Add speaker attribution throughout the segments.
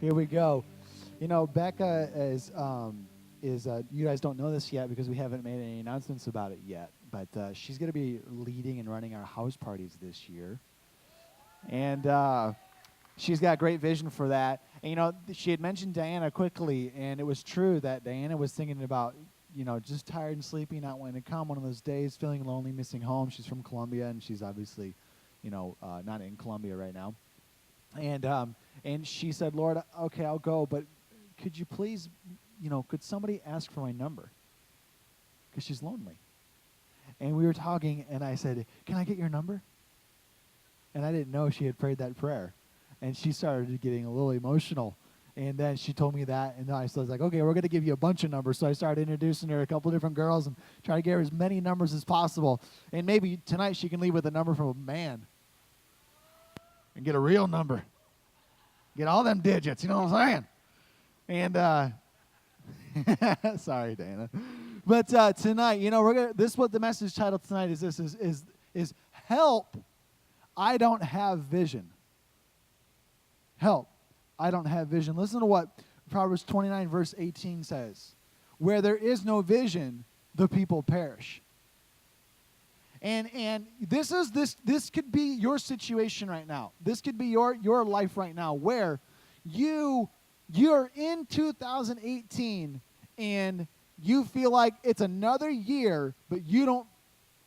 Speaker 1: Here we go. You know, Becca is you guys don't know this yet because we haven't made any announcements about it yet. But she's going to be leading and running our house parties this year, and she's got great vision for that. And you know, she had mentioned Diana quickly, and it was true that Diana was thinking about, you know, just tired and sleepy, not wanting to come one of those days, feeling lonely, missing home. She's from Columbia, and she's obviously, you know, not in Columbia right now. And she said, Lord, okay, I'll go, but could you please, you know, could somebody ask for my number? Because she's lonely. And we were talking, and I said, can I get your number? And I didn't know she had prayed that prayer. And she started getting a little emotional. And then she told me that, and I was like, okay, we're going to give you a bunch of numbers. So I started introducing her to a couple different girls and try to get her as many numbers as possible. And maybe tonight she can leave with a number from a man and get a real number. Get all them digits, you know what I'm saying? And sorry, Dana. But tonight, you know, we're gonna. This is what the message title tonight is. This is help. I don't have vision. Help. I don't have vision. Listen to what Proverbs 29 verse 18 says. Where there is no vision, the people perish. And this could be your situation right now. This could be your life right now where you're in 2018 and you feel like it's another year, but you don't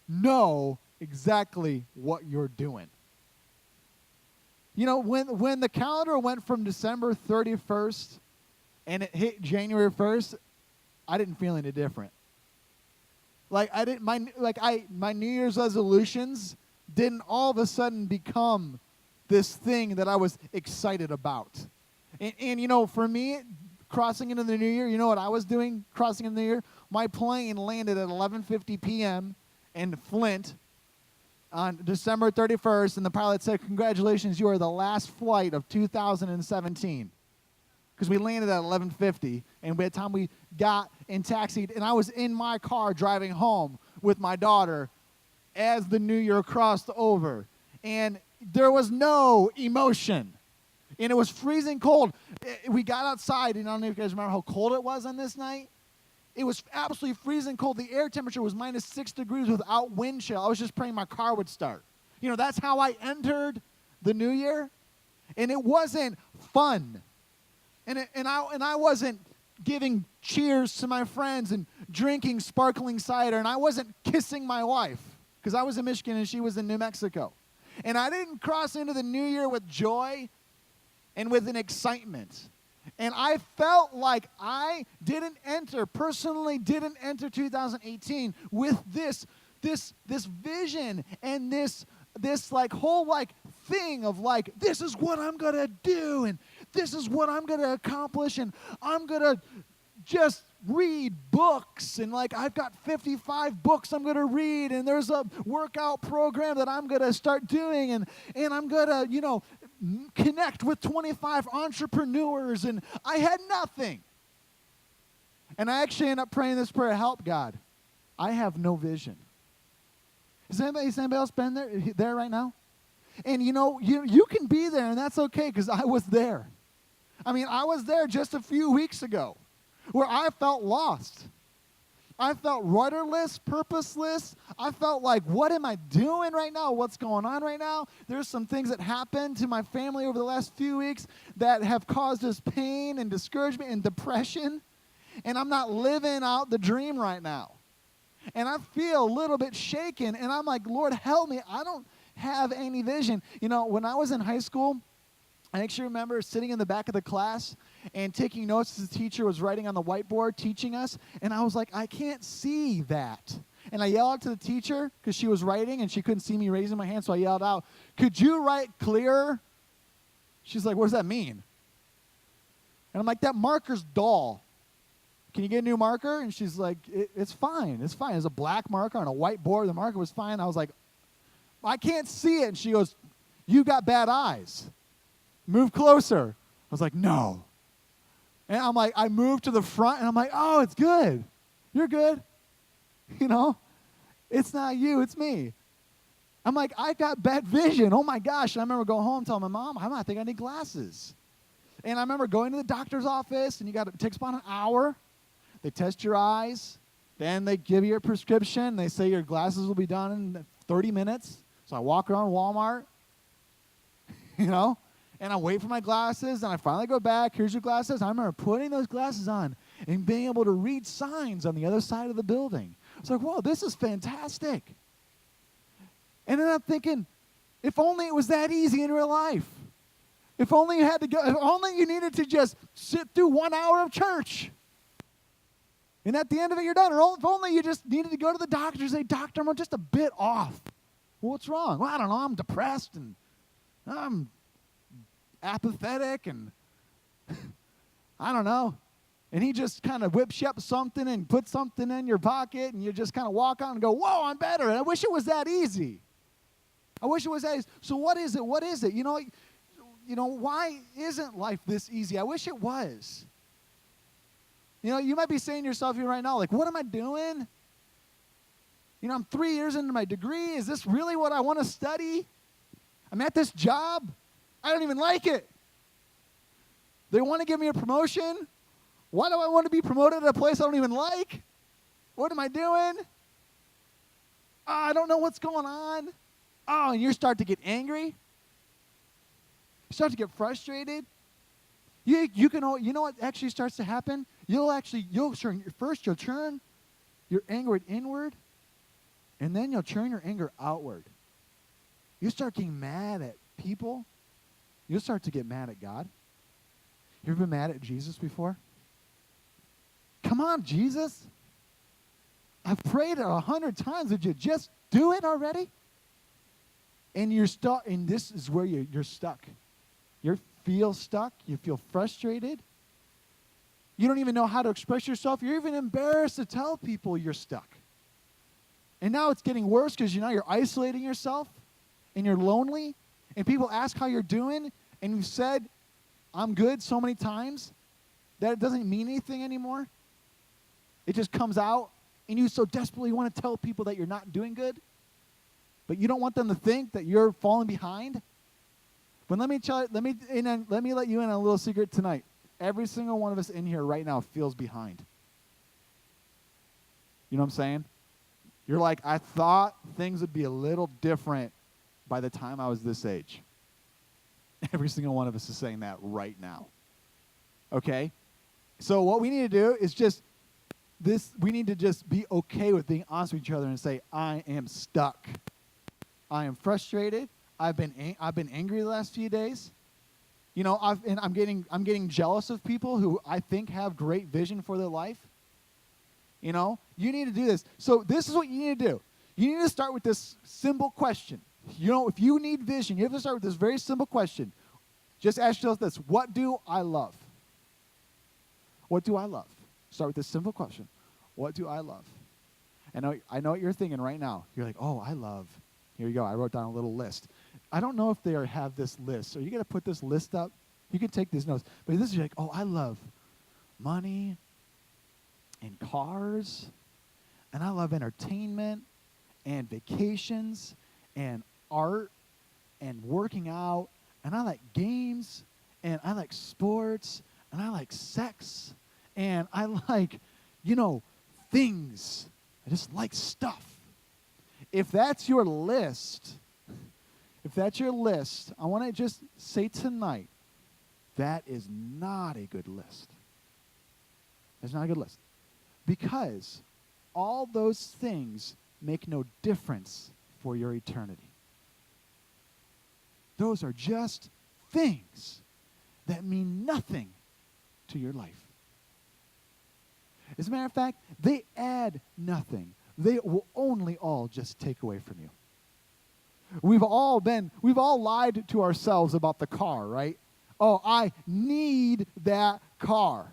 Speaker 1: know exactly what you're doing. You know, when the calendar went from December 31st and it hit January 1st, I didn't feel any different. Like my New Year's resolutions didn't all of a sudden become this thing that I was excited about. And you know, for me, crossing into the new year, you know what I was doing crossing into the new year? My plane landed at 11:50 p.m. in Flint on December 31st, and the pilot said, congratulations, you are the last flight of 2017. Because we landed at 11:50, and by the time we got and taxied, and I was in my car driving home with my daughter as the new year crossed over, and there was no emotion, and it was freezing cold. We got outside, and I don't know if you guys remember how cold it was on this night. It was absolutely freezing cold. The air temperature was minus 6 degrees without wind chill. I was just praying my car would start. You know, that's how I entered the new year, and it wasn't fun. And I wasn't giving cheers to my friends and drinking sparkling cider, and I wasn't kissing my wife because I was in Michigan and she was in New Mexico. And I didn't cross into the new year with joy and with an excitement. And I felt like I personally didn't enter 2018 with this vision and this like whole like thing of like, this is what I'm going to do, and this is what I'm going to accomplish, and I'm going to just read books, and like I've got 55 books I'm going to read, and there's a workout program that I'm going to start doing, and I'm going to, you know, connect with 25 entrepreneurs, and I had nothing. And I actually ended up praying this prayer, help God, I have no vision. Has anybody else been there right now? And you know, you can be there, and that's okay, because I was there. I mean, I was there just a few weeks ago where I felt lost. I felt rudderless, purposeless. I felt like, what am I doing right now? What's going on right now? There's some things that happened to my family over the last few weeks that have caused us pain and discouragement and depression, and I'm not living out the dream right now. And I feel a little bit shaken, and I'm like, Lord, help me. I don't have any vision. You know, when I was in high school, I actually remember sitting in the back of the class and taking notes as the teacher was writing on the whiteboard, teaching us, and I was like, I can't see that. And I yelled out to the teacher because she was writing and she couldn't see me raising my hand, so I yelled out, could you write clearer? She's like, what does that mean? And I'm like, that marker's dull. Can you get a new marker? And she's like, it's fine. It's fine. There's a black marker on a white board. The marker was fine. I was like, I can't see it. And she goes, you got bad eyes. Move closer. I was like, no. And I'm like, I moved to the front, and I'm like, oh, it's good. You're good. You know, it's not you, it's me. I'm like, I got bad vision. Oh, my gosh. And I remember going home telling my mom, I think I need glasses. And I remember going to the doctor's office, and it takes about an hour. They test your eyes. Then they give you a prescription. They say your glasses will be done in 30 minutes. So I walk around Walmart, and I wait for my glasses, and I finally go back. Here's your glasses. I remember putting those glasses on and being able to read signs on the other side of the building. It's like, whoa, this is fantastic. And then I'm thinking, if only it was that easy in real life. If only you needed to just sit through 1 hour of church. And at the end of it, you're done. Or if only you just needed to go to the doctor and say, Doctor, I'm just a bit off. Well, what's wrong? Well, I don't know. I'm depressed and I'm apathetic and I don't know. And he just kind of whips you up something and puts something in your pocket, and you just kind of walk out and go, whoa, I'm better. And I wish it was that easy. I wish it was that easy. So what is it? What is it? Why isn't life this easy? I wish it was. You might be saying to yourself here right now, like, what am I doing? I'm 3 years into my degree. Is this really what I want to study? I'm at this job. I don't even like it. They want to give me a promotion. Why do I want to be promoted at a place I don't even like? What am I doing? I don't know what's going on. Oh, and you start to get angry. You start to get frustrated. You know what actually starts to happen? You'll turn your anger inward, and then you'll turn your anger outward. You start getting mad at people. You'll start to get mad at God. You ever been mad at Jesus before? Come on, Jesus. I've prayed it 100 times. Would you just do it already? And you're stuck, and this is where you're stuck. You feel stuck. You feel frustrated. You don't even know how to express yourself. You're even embarrassed to tell people you're stuck. And now it's getting worse because now you're isolating yourself, and you're lonely, and people ask how you're doing, and you've said, I'm good so many times that it doesn't mean anything anymore. It just comes out, and you so desperately want to tell people that you're not doing good, but you don't want them to think that you're falling behind. But let me let you in on a little secret tonight. Every single one of us in here right now feels behind. You know what I'm saying? You're like, I thought things would be a little different by the time I was this age. Every single one of us is saying that right now. Okay? So what we need to do is we need to just be okay with being honest with each other and say, I am stuck. I am frustrated. I've been angry the last few days. I'm getting jealous of people who I think have great vision for their life. You need to do this. So this is what you need to do. You need to start with this simple question. If you need vision, you have to start with this very simple question. Just ask yourself this: what do I love? What do I love? Start with this simple question. What do I love? I know what you're thinking right now. You're like, oh, I love. Here you go. I wrote down a little list. I don't know if they have this list. So you got to put this list up. You can take these notes. But this is like, oh, I love money and cars, and I love entertainment and vacations and art and working out, and I like games, and I like sports, and I like sex, and I like, things. I just like stuff. If that's your list, I want to just say tonight, that is not a good list. That's not a good list. Because all those things make no difference for your eternity. Those are just things that mean nothing to your life. As a matter of fact, they add nothing. They will only all just take away from you. We've all lied to ourselves about the car, right? Oh, I need that car.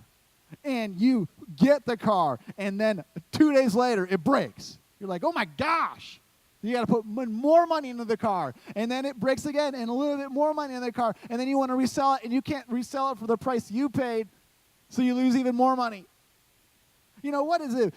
Speaker 1: And you get the car, and then 2 days later, it breaks. You're like, oh my gosh. You got to put more money into the car. And then it breaks again, and a little bit more money in the car. And then you want to resell it, and you can't resell it for the price you paid, so you lose even more money. What is it?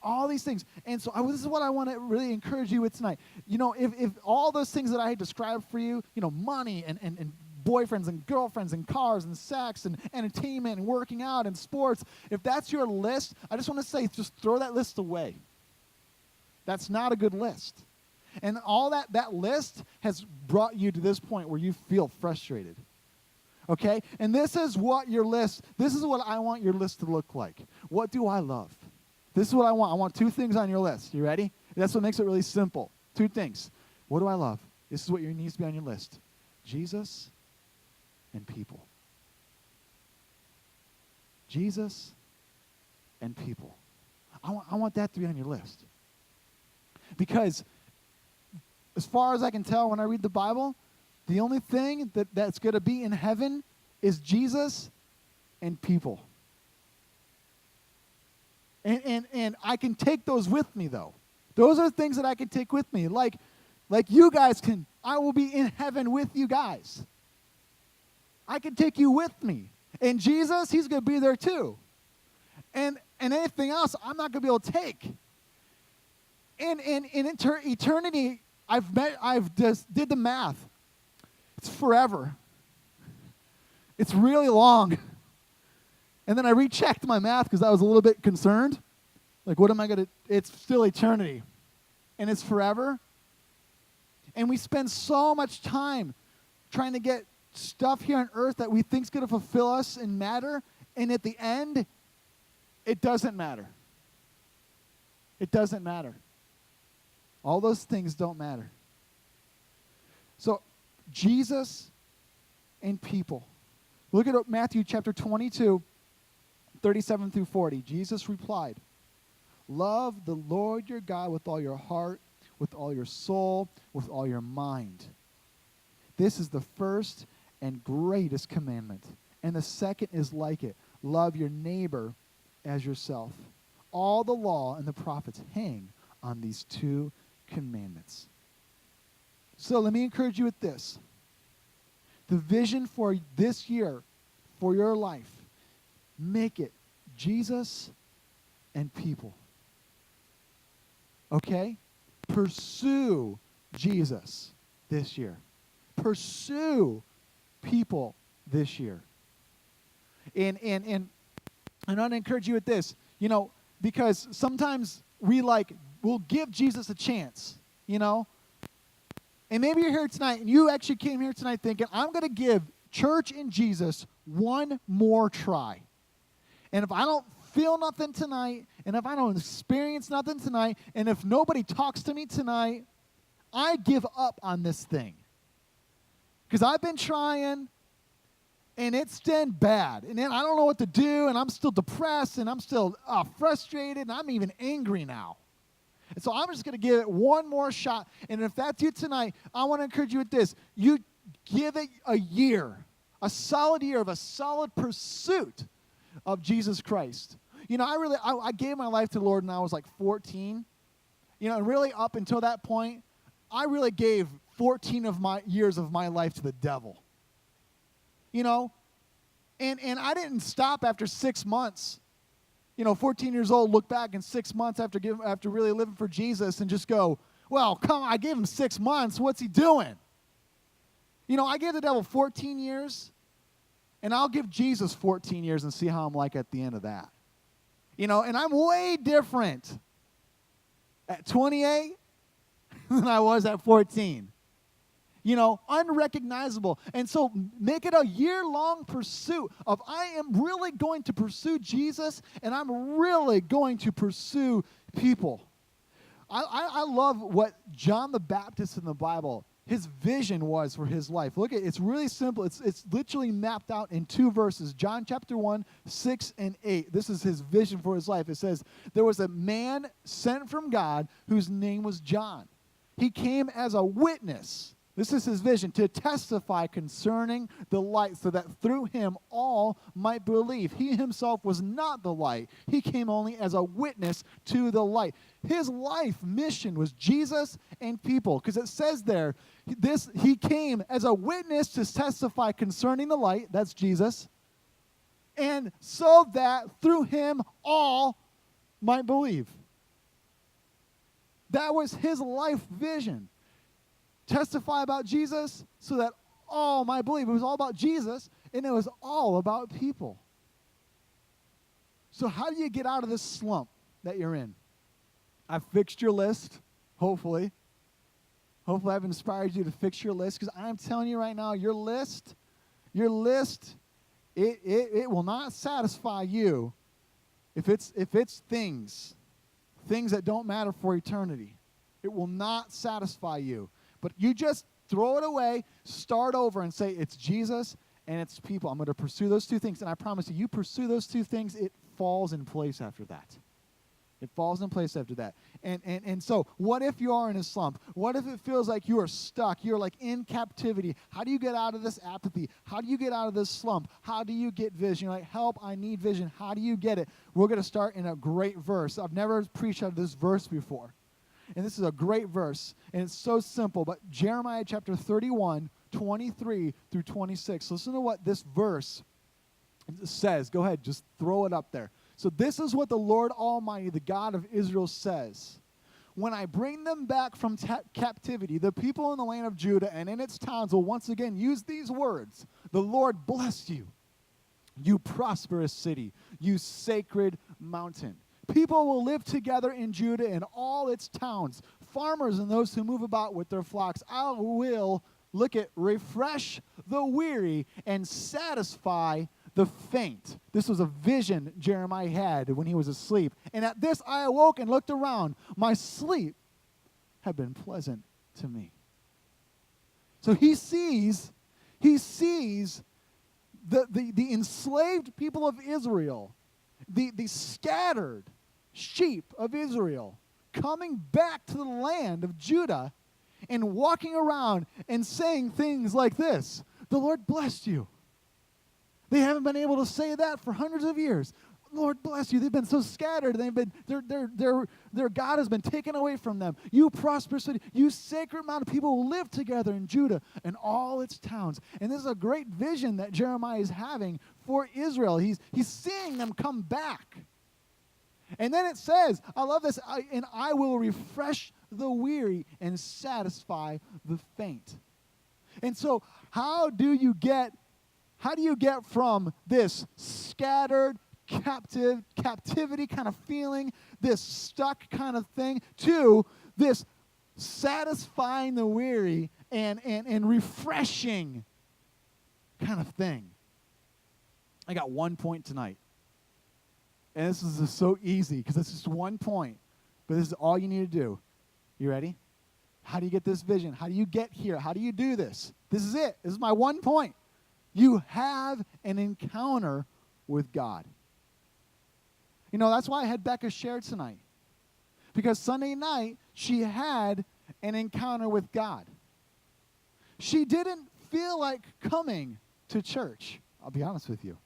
Speaker 1: All these things. And so this is what I want to really encourage you with tonight. If all those things that I described for you, money and boyfriends and girlfriends and cars and sex and entertainment and working out and sports, if that's your list, I just want to say, just throw that list away. That's not a good list. And all that list has brought you to this point where you feel frustrated. Okay? And this is what I want your list to look like. What do I love? This is what I want. I want 2 things on your list. You ready? That's what makes it really simple. 2 things. What do I love? This is what needs to be on your list. Jesus and people. Jesus and people. I want that to be on your list. Because as far as I can tell when I read the Bible, the only thing that's going to be in heaven is Jesus and people. And I can take those with me, though. Those are things that I can take with me. Like you guys can, I will be in heaven with you guys. I can take you with me. And Jesus, he's going to be there too. And anything else, I'm not going to be able to take. And in eternity, I've just did the math. It's forever. It's really long. And then I rechecked my math because I was a little bit concerned. Like, what am I going to, it's still eternity. And it's forever. And we spend so much time trying to get stuff here on earth that we think is going to fulfill us and matter. And at the end, it doesn't matter. It doesn't matter. All those things don't matter. So, Jesus and people. Look at Matthew chapter 22, 37 through 40. Jesus replied, "Love the Lord your God with all your heart, with all your soul, with all your mind. This is the first and greatest commandment. And the second is like it. Love your neighbor as yourself. All the law and the prophets hang on these 2 commandments." So let me encourage you with this. The vision for this year, for your life, make it Jesus and people. Okay? Pursue Jesus this year. Pursue people this year. And I want to encourage you with this, because sometimes we'll give Jesus a chance, And maybe you're here tonight and you actually came here tonight thinking, I'm going to give church and Jesus one more try. And if I don't feel nothing tonight, and if I don't experience nothing tonight, and if nobody talks to me tonight, I give up on this thing. Because I've been trying, and it's been bad. And then I don't know what to do, and I'm still depressed, and I'm still frustrated, and I'm even angry now. And so I'm just going to give it one more shot. And if that's you tonight, I want to encourage you with this. You give it a year, a solid year of a solid pursuit of Jesus Christ. I gave my life to the Lord when I was like 14. And really up until that point, I really gave 14 of my years of my life to the devil. And I didn't stop after 6 months. 14 years old, look back in 6 months after really living for Jesus and just go, well, come on, I gave him 6 months. What's he doing? I gave the devil 14 years, and I'll give Jesus 14 years and see how I'm like at the end of that. And I'm way different at 28 than I was at 14. Unrecognizable. And so make it a year-long pursuit of I am really going to pursue Jesus, and I'm really going to pursue people. I love what John the Baptist in the Bible, his vision was for his life. Look, it's really simple. It's literally mapped out in 2 verses. John chapter 1, 6 and 8. This is his vision for his life. It says, there was a man sent from God whose name was John. He came as a witness. This is his vision, to testify concerning the light so that through him all might believe. He himself was not the light. He came only as a witness to the light. His life mission was Jesus and people, because it says there, he came as a witness to testify concerning the light, that's Jesus, and so that through him all might believe. That was his life vision. Testify about Jesus so that all my belief. It was all about Jesus, and it was all about people. So how do you get out of this slump that you're in? I've fixed your list, hopefully. Hopefully I've inspired you to fix your list, because I'm telling you right now, your list, it will not satisfy you if it's things that don't matter for eternity. It will not satisfy you. But you just throw it away, start over, and say, it's Jesus and it's people. I'm going to pursue those two things, and I promise you pursue those two things, it falls in place after that. It falls in place after that. And so what if you are in a slump? What if it feels like you are stuck? You're like in captivity. How do you get out of this apathy? How do you get out of this slump? How do you get vision? You're like, help, I need vision. How do you get it? We're going to start in a great verse. I've never preached out of this verse before. And this is a great verse. And it's so simple. But Jeremiah chapter 31, 23 through 26. Listen to what this verse says. Go ahead, just throw it up there. So this is what the Lord Almighty, the God of Israel, says. When I bring them back from captivity, the people in the land of Judah and in its towns will once again use these words. The Lord bless you, you prosperous city, you sacred mountain. People will live together in Judah and all its towns, farmers and those who move about with their flocks. I will, look at, refresh the weary and satisfy the faint. This was a vision Jeremiah had when he was asleep. And at this I awoke and looked around. My sleep had been pleasant to me. So he sees the enslaved people of Israel, the scattered sheep of Israel, coming back to the land of Judah and walking around and saying things like this. The Lord blessed you. They haven't been able to say that for hundreds of years. Lord bless you. They've been so scattered. Their God has been taken away from them. You prosperous city, you sacred mountain. People will live together in Judah and all its towns. And this is a great vision that Jeremiah is having for Israel. He's seeing them come back. And then it says, I love this, and I will refresh the weary and satisfy the faint. And so how do you get from this scattered, captivity kind of feeling, this stuck kind of thing, to this satisfying the weary and refreshing kind of thing? I got 1 point tonight. And this is just so easy because it's just 1 point. But this is all you need to do. You ready? How do you get this vision? How do you get here? How do you do this? This is it. This is my 1 point. You have an encounter with God. You know, that's why I had Becca share tonight. Because Sunday night, she had an encounter with God. She didn't feel like coming to church. I'll be honest with you.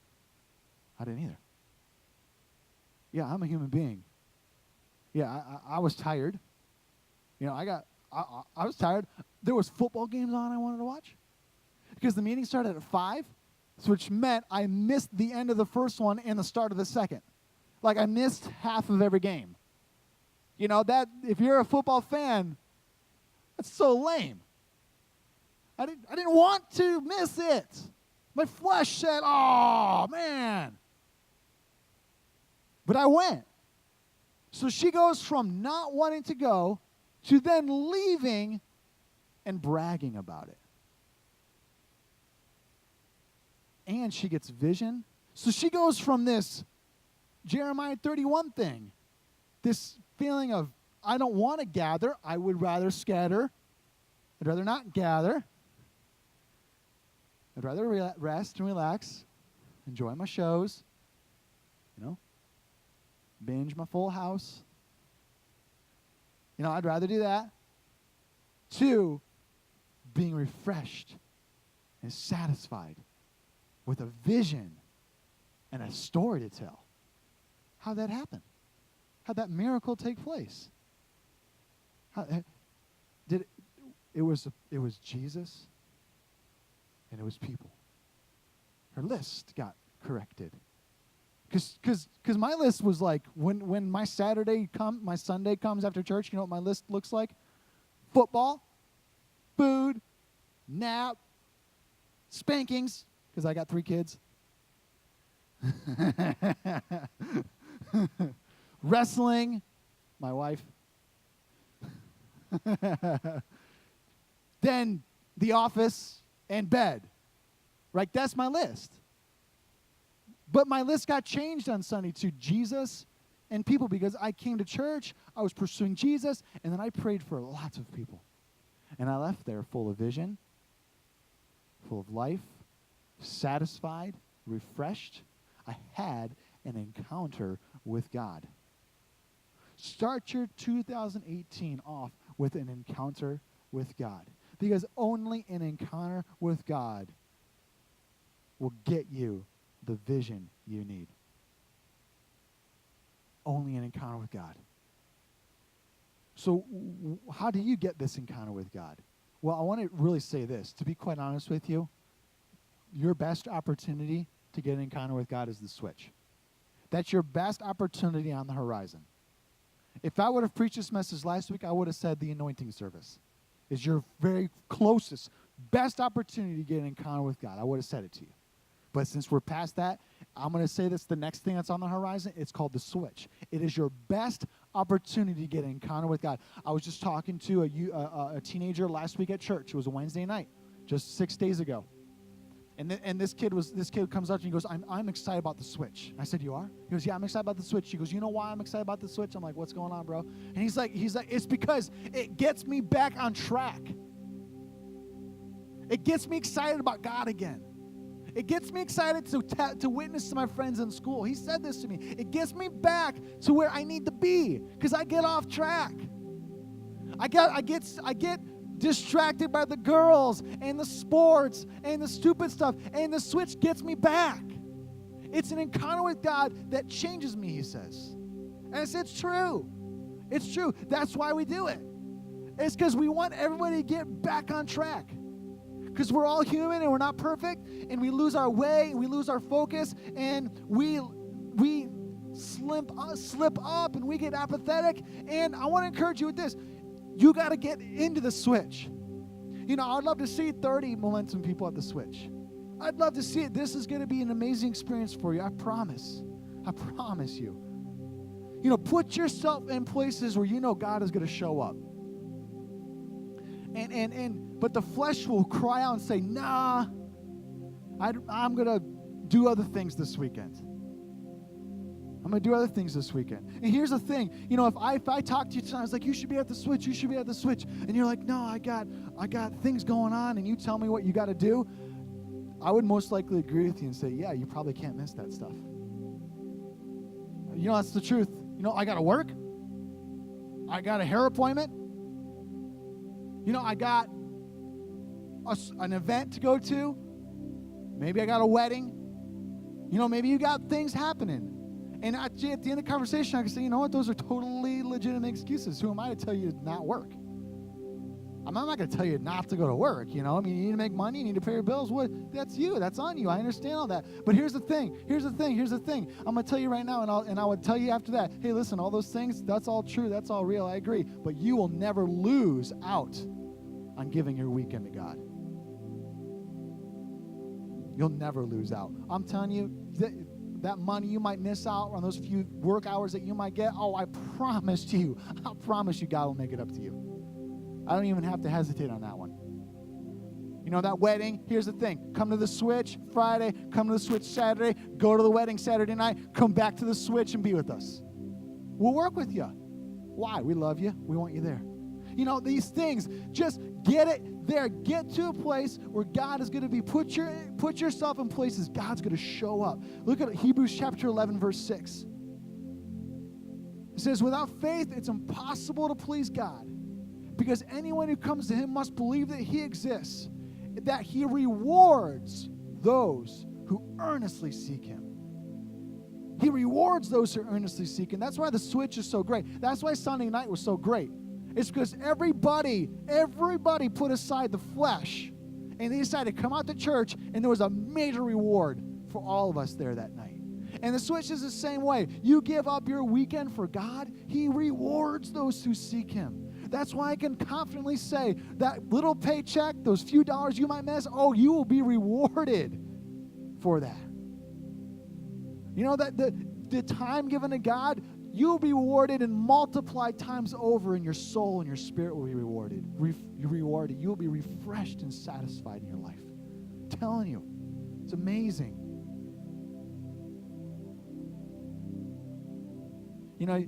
Speaker 1: I didn't either. Yeah, I'm a human being. Yeah, I was tired. You know, I was tired. There was football games on I wanted to watch. Because the meeting started at 5, which meant I missed the end of the first one and the start of the second. Like, I missed half of every game. You know, that if you're a football fan, that's so lame. I didn't want to miss it. My flesh said, oh, man. But I went. So she goes from not wanting to go to then leaving and bragging about it. And she gets vision. So she goes from this Jeremiah 31 thing, this feeling of, I don't want to gather, I would rather scatter. I'd rather not gather. I'd rather rest and relax, enjoy my shows, you know, binge my Full House. You know, I'd rather do that. To being refreshed and satisfied with a vision and a story to tell. How'd that happen? How'd that miracle take place? It was Jesus and it was people. Her list got corrected. Because my list was like, when my Sunday comes after church, you know what my list looks like? Football, food, nap, spankings, because I got 3 kids. Wrestling, my wife. Then the office and bed. Right? That's my list. But my list got changed on Sunday to Jesus and people, because I came to church, I was pursuing Jesus, and then I prayed for lots of people. And I left there full of vision, full of life, satisfied, refreshed. I had an encounter with God. Start your 2018 off with an encounter with God, because only an encounter with God will get you the vision you need. Only an encounter with God. So how do you get this encounter with God? Well, I want to really say this. To be quite honest with you, your best opportunity to get an encounter with God is the switch. That's your best opportunity on the horizon. If I would have preached this message last week, I would have said the anointing service is your very closest, best opportunity to get an encounter with God. I would have said it to you. But since we're past that, I'm going to say this, the next thing that's on the horizon, it's called the switch. It is your best opportunity to get an encounter with God. I was just talking to a teenager last week at church. It was a Wednesday night, just 6 days ago. And this kid comes up and he goes, I'm excited about the switch. I said, you are? He goes, yeah, I'm excited about the switch. He goes, you know why I'm excited about the switch? I'm like, what's going on, bro? And he's like, it's because it gets me back on track. It gets me excited about God again. It gets me excited to witness to my friends in school. He said this to me. It gets me back to where I need to be, because I get off track. I get distracted by the girls and the sports and the stupid stuff, and the switch gets me back. It's an encounter with God that changes me, he says. And I said, it's true. It's true. That's why we do it. It's because we want everybody to get back on track. Because we're all human and we're not perfect, and we lose our way, and we lose our focus, and we slip up, and we get apathetic. And I want to encourage you with this. You got to get into the switch. You know, I'd love to see 30 Momentum people at the switch. I'd love to see it. This is going to be an amazing experience for you. I promise. I promise you. You know, put yourself in places where you know God is going to show up. But the flesh will cry out and say, nah, I'm going to do other things this weekend. I'm going to do other things this weekend. And here's the thing. You know, if I talk to you tonight, I was like, you should be at the switch. You should be at the switch. And you're like, no, I got things going on, and you tell me what you got to do. I would most likely agree with you and say, yeah, you probably can't miss that stuff. You know, that's the truth. You know, I got to work. I got a hair appointment. You know, I got an event to go to. Maybe I got a wedding. You know, maybe you got things happening. And at the end of the conversation, I can say, you know what? Those are totally legitimate excuses. Who am I to tell you to not work? I'm not going to tell you not to go to work, you know. I mean, you need to make money, you need to pay your bills. What? That's you. That's on you. I understand all that. But here's the thing. I'm going to tell you right now, and I would tell you after that, hey, listen, all those things, that's all true. That's all real. I agree. But you will never lose out on giving your weekend to God. You'll never lose out. I'm telling you, that money you might miss out on, those few work hours that you might get, I promise you, God will make it up to you. I don't even have to hesitate on that one. You know, that wedding, here's the thing. Come to the switch Friday, come to the switch Saturday, go to the wedding Saturday night, come back to the switch and be with us. We'll work with you. Why? We love you. We want you there. You know, these things, just get it there. Get to a place where God is going to be. Put yourself in places God's going to show up. Look at Hebrews chapter 11, verse 6. It says, without faith, it's impossible to please God, because anyone who comes to him must believe that he exists, that he rewards those who earnestly seek him. He rewards those who earnestly seek him. That's why the switch is so great. That's why Sunday night was so great. It's because everybody put aside the flesh, and they decided to come out to church, and there was a major reward for all of us there that night. And the switch is the same way. You give up your weekend for God, he rewards those who seek him. That's why I can confidently say that little paycheck, those few dollars you might miss, oh, you will be rewarded for that. You know that the time given to God, you'll be rewarded and multiplied times over, and your soul and your spirit will be rewarded. You'll be refreshed and satisfied in your life. I'm telling you, it's amazing. You know,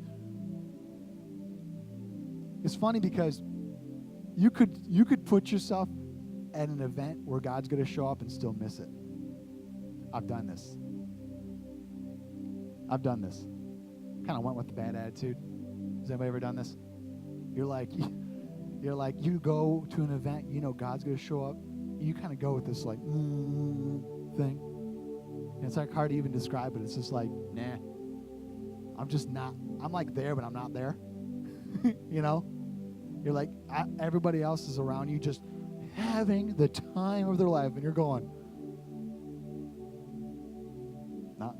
Speaker 1: it's funny because you could put yourself at an event where God's going to show up and still miss it. I've done this. Kind of went with the bad attitude. Has anybody ever done this? You're like, you go to an event, you know God's going to show up. You kind of go with this like thing. And it's like hard to even describe it. It's just like, nah, I'm just not. I'm like there, but I'm not there. You know? You're like, everybody else is around you just having the time of their life, and you're going, not.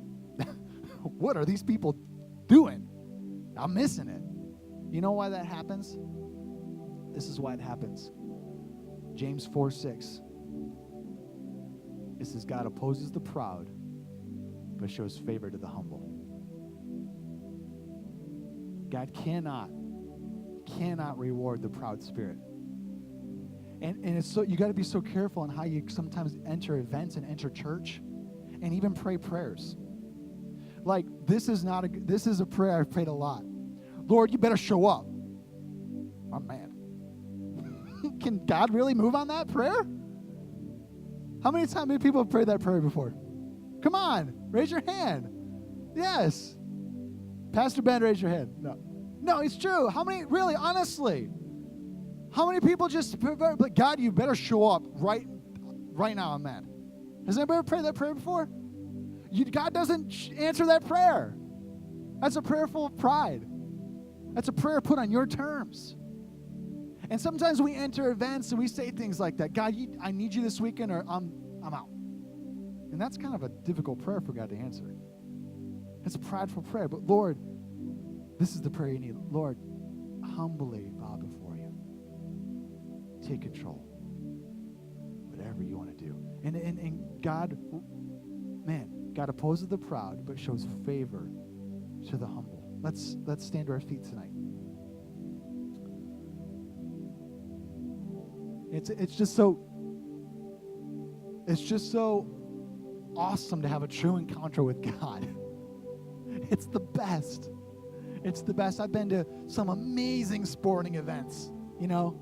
Speaker 1: What are these people doing? I'm missing it. You know why that happens? This is why it happens. James 4:6. It says, God opposes the proud, but shows favor to the humble. God cannot reward the proud spirit. And it's so, you got to be so careful on how you sometimes enter events and enter church and even pray prayers. Like, this is a prayer I've prayed a lot. Lord, you better show up. I'm mad. Can God really move on that prayer? How many people have prayed that prayer before? Come on, raise your hand. Yes. Pastor Ben, raise your hand. No, it's true. How many, really, honestly, how many people just, but God, you better show up right now, I'm mad. Has anybody ever prayed that prayer before? God doesn't answer that prayer. That's a prayer full of pride. That's a prayer put on your terms. And sometimes we enter events and we say things like that. God, I need you this weekend or I'm out. And that's kind of a difficult prayer for God to answer. It's a prideful prayer. But Lord, this is the prayer you need. Lord, humbly bow before you. Take control. Whatever you want to do. And God, man, God opposes the proud, but shows favor to the humble. Let's stand to our feet tonight. It's just so awesome to have a true encounter with God. It's the best. It's the best. I've been to some amazing sporting events, you know.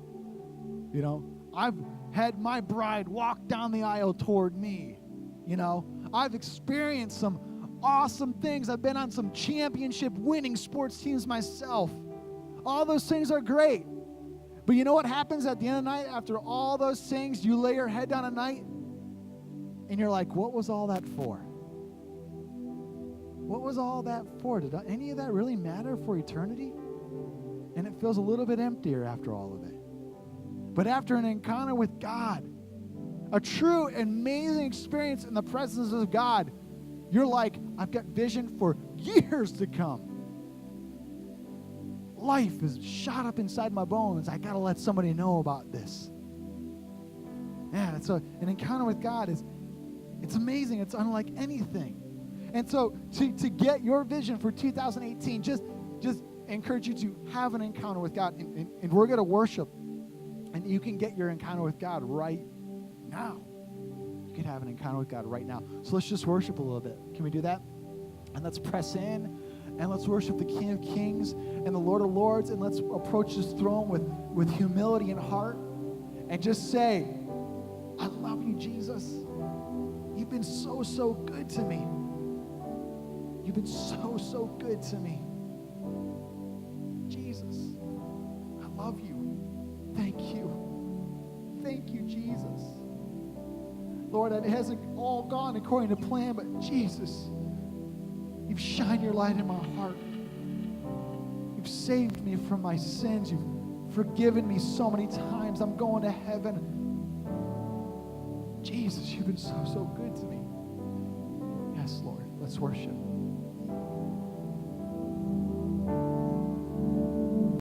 Speaker 1: I've had my bride walk down the aisle toward me, you know. I've experienced some awesome things. I've been on some championship winning sports teams myself. All those things are great. But you know what happens at the end of the night? After all those things, you lay your head down at night, and you're like, what was all that for? What was all that for? Did any of that really matter for eternity? And it feels a little bit emptier after all of it. But after an encounter with God, a true, amazing experience in the presence of God, you're like, I've got vision for years to come. Life is shot up inside my bones. I got to let somebody know about this. Man, an encounter with God it's amazing. It's unlike anything. And so to get your vision for 2018, just encourage you to have an encounter with God. And we're going to worship. And you can get your encounter with God right now. You can have an encounter with God right now. So let's just worship a little bit. Can we do that? And let's press in. And let's worship the King of Kings and the Lord of Lords. And let's approach this throne with humility and heart. And just say, I love you, Jesus. You've been so, so good to me. You've been so, so good to me. Jesus, I love you. Thank you. Thank you, Jesus. Lord, it hasn't all gone according to plan, but Jesus, you've shined your light in my heart. You've saved me from my sins. You've forgiven me so many times. I'm going to heaven. Jesus, you've been so, so good to me. Yes, Lord. Let's worship.